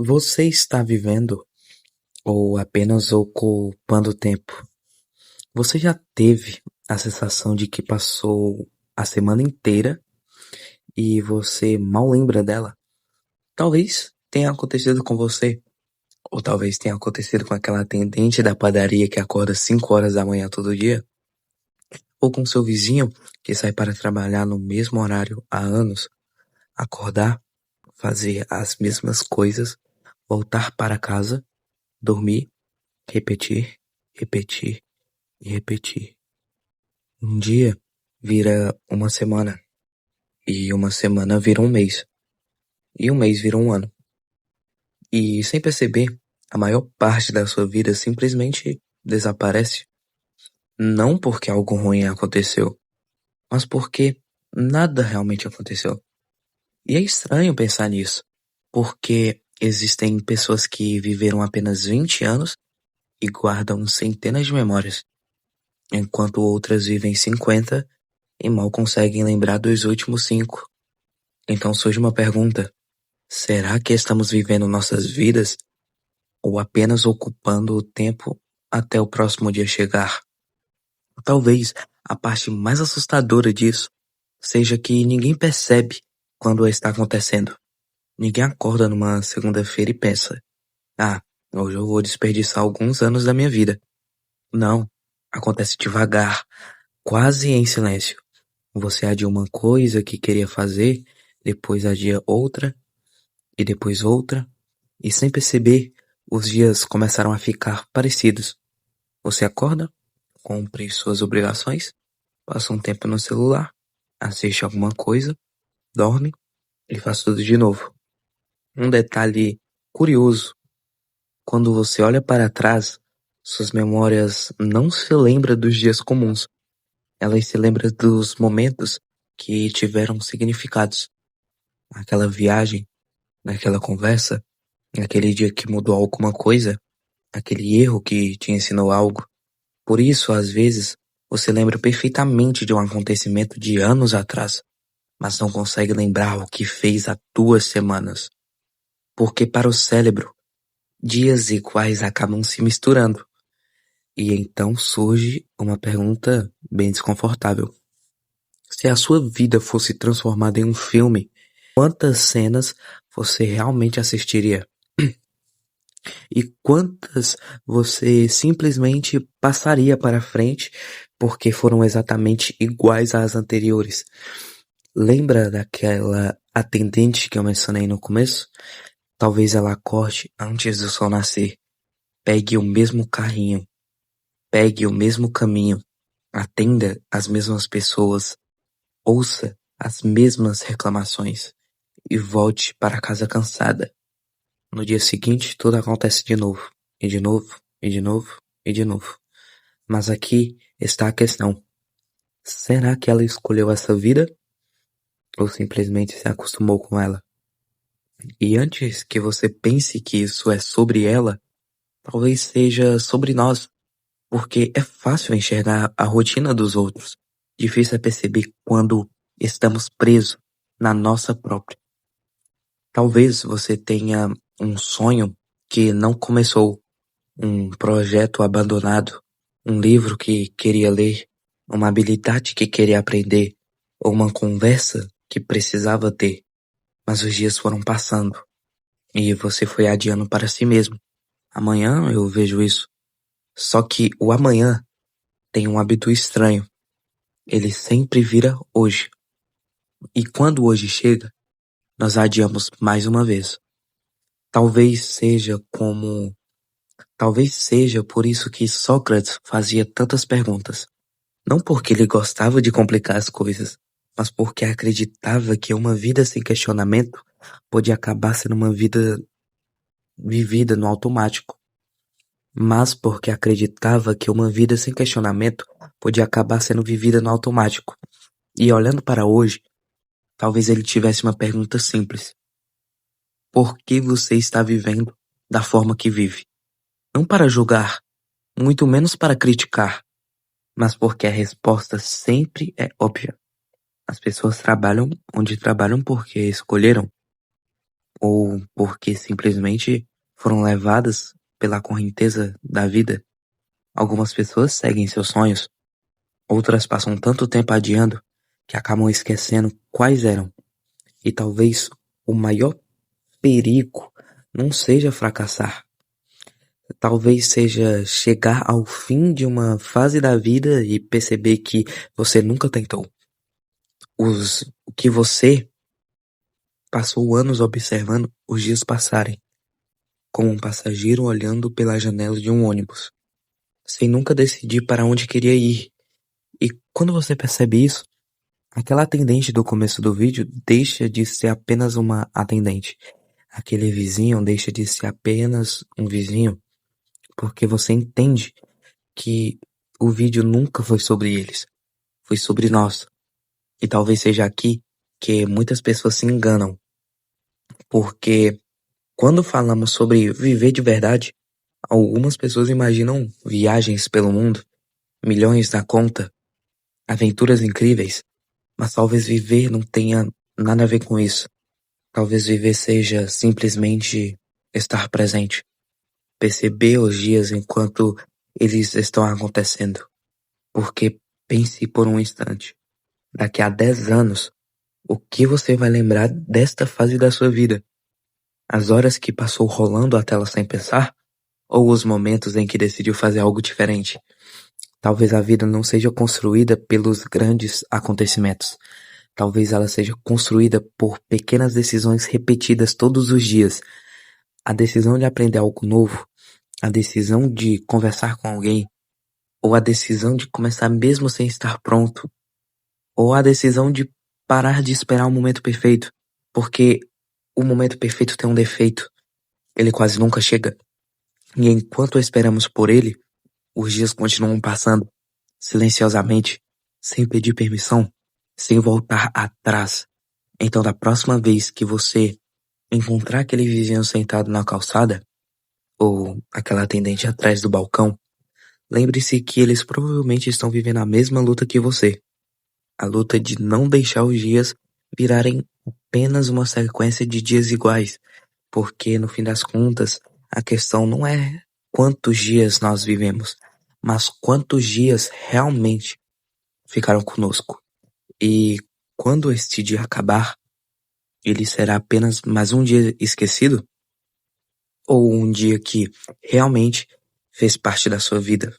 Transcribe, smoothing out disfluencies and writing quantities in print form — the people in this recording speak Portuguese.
Você está vivendo ou apenas ocupando tempo? Você já teve a sensação de que passou a semana inteira e você mal lembra dela? Talvez tenha acontecido com você, ou talvez tenha acontecido com aquela atendente da padaria que acorda 5 horas da manhã todo dia, ou com seu vizinho que sai para trabalhar no mesmo horário há anos, acordar, fazer as mesmas coisas, voltar para casa, dormir, repetir, repetir e repetir. Um dia vira uma semana, e uma semana vira um mês, e um mês vira um ano. E sem perceber, a maior parte da sua vida simplesmente desaparece. Não porque algo ruim aconteceu, mas porque nada realmente aconteceu. E é estranho pensar nisso, porque existem pessoas que viveram apenas 20 anos e guardam centenas de memórias, enquanto outras vivem 50 e mal conseguem lembrar dos últimos 5. Então surge uma pergunta: será que estamos vivendo nossas vidas ou apenas ocupando o tempo até o próximo dia chegar? Talvez a parte mais assustadora disso seja que ninguém percebe quando está acontecendo. Ninguém acorda numa segunda-feira e pensa: ah, hoje eu vou desperdiçar alguns anos da minha vida. Não, acontece devagar, quase em silêncio. Você adia uma coisa que queria fazer, depois adia outra, e depois outra, e sem perceber, os dias começaram a ficar parecidos. Você acorda, cumpre suas obrigações, passa um tempo no celular, assiste alguma coisa, dorme e faz tudo de novo. Um detalhe curioso: quando você olha para trás, suas memórias não se lembram dos dias comuns, elas se lembram dos momentos que tiveram significados. Aquela viagem, naquela conversa, naquele dia que mudou alguma coisa, aquele erro que te ensinou algo. Por isso, às vezes, você lembra perfeitamente de um acontecimento de anos atrás, mas não consegue lembrar o que fez há 2 semanas. Porque para o cérebro, dias iguais acabam se misturando. E então surge uma pergunta bem desconfortável. Se a sua vida fosse transformada em um filme, quantas cenas você realmente assistiria? E quantas você simplesmente passaria para frente porque foram exatamente iguais às anteriores? Lembra daquela atendente que eu mencionei no começo? Talvez ela acorde antes do sol nascer, pegue o mesmo carrinho, pegue o mesmo caminho, atenda as mesmas pessoas, ouça as mesmas reclamações e volte para casa cansada. No dia seguinte, tudo acontece de novo, e de novo, e de novo, e de novo. Mas aqui está a questão: será que ela escolheu essa vida ou simplesmente se acostumou com ela? E antes que você pense que isso é sobre ela, talvez seja sobre nós, porque é fácil enxergar a rotina dos outros. Difícil é perceber quando estamos presos na nossa própria. Talvez você tenha um sonho que não começou, um projeto abandonado, um livro que queria ler, uma habilidade que queria aprender, ou uma conversa que precisava ter, mas os dias foram passando e você foi adiando para si mesmo. Amanhã eu vejo isso. Só que o amanhã tem um hábito estranho. Ele sempre vira hoje. E quando hoje chega, nós adiamos mais uma vez. Talvez seja como Talvez seja por isso que Sócrates fazia tantas perguntas. Não porque ele gostava de complicar as coisas, mas porque acreditava que uma vida sem questionamento podia acabar sendo uma vida vivida no automático. Mas porque acreditava que uma vida sem questionamento podia acabar sendo vivida no automático. E olhando para hoje, talvez ele tivesse uma pergunta simples: por que você está vivendo da forma que vive? Não para julgar, muito menos para criticar, mas porque a resposta sempre é óbvia. As pessoas trabalham onde trabalham porque escolheram. ou porque simplesmente foram levadas pela correnteza da vida. Algumas pessoas seguem seus sonhos, outras passam tanto tempo adiando que acabam esquecendo quais eram. E talvez o maior perigo não seja fracassar. Talvez seja chegar ao fim de uma fase da vida e perceber que você nunca tentou. O que você passou anos observando os dias passarem, como um passageiro olhando pela janela de um ônibus, sem nunca decidir para onde queria ir. E quando você percebe isso, aquela atendente do começo do vídeo deixa de ser apenas uma atendente. Aquele vizinho deixa de ser apenas um vizinho, porque você entende que o vídeo nunca foi sobre eles, foi sobre nós. E talvez seja aqui que muitas pessoas se enganam, porque quando falamos sobre viver de verdade, algumas pessoas imaginam viagens pelo mundo, milhões na conta, aventuras incríveis, mas talvez viver não tenha nada a ver com isso. Talvez viver seja simplesmente estar presente, perceber os dias enquanto eles estão acontecendo. Porque pense por um instante, daqui a 10 anos, o que você vai lembrar desta fase da sua vida? As horas que passou rolando a tela sem pensar? Ou os momentos em que decidiu fazer algo diferente? Talvez a vida não seja construída pelos grandes acontecimentos. Talvez ela seja construída por pequenas decisões repetidas todos os dias. A decisão de aprender algo novo, a decisão de conversar com alguém, ou a decisão de começar mesmo sem estar pronto, ou a decisão de parar de esperar o momento perfeito, porque o momento perfeito tem um defeito, ele quase nunca chega. E enquanto esperamos por ele, os dias continuam passando, silenciosamente, sem pedir permissão, sem voltar atrás. Então, da próxima vez que você encontrar aquele vizinho sentado na calçada, ou aquela atendente atrás do balcão, lembre-se que eles provavelmente estão vivendo a mesma luta que você. A luta de não deixar os dias virarem apenas uma sequência de dias iguais, porque no fim das contas, a questão não é quantos dias nós vivemos, mas quantos dias realmente ficaram conosco. E quando este dia acabar, ele será apenas mais um dia esquecido? Ou um dia que realmente fez parte da sua vida?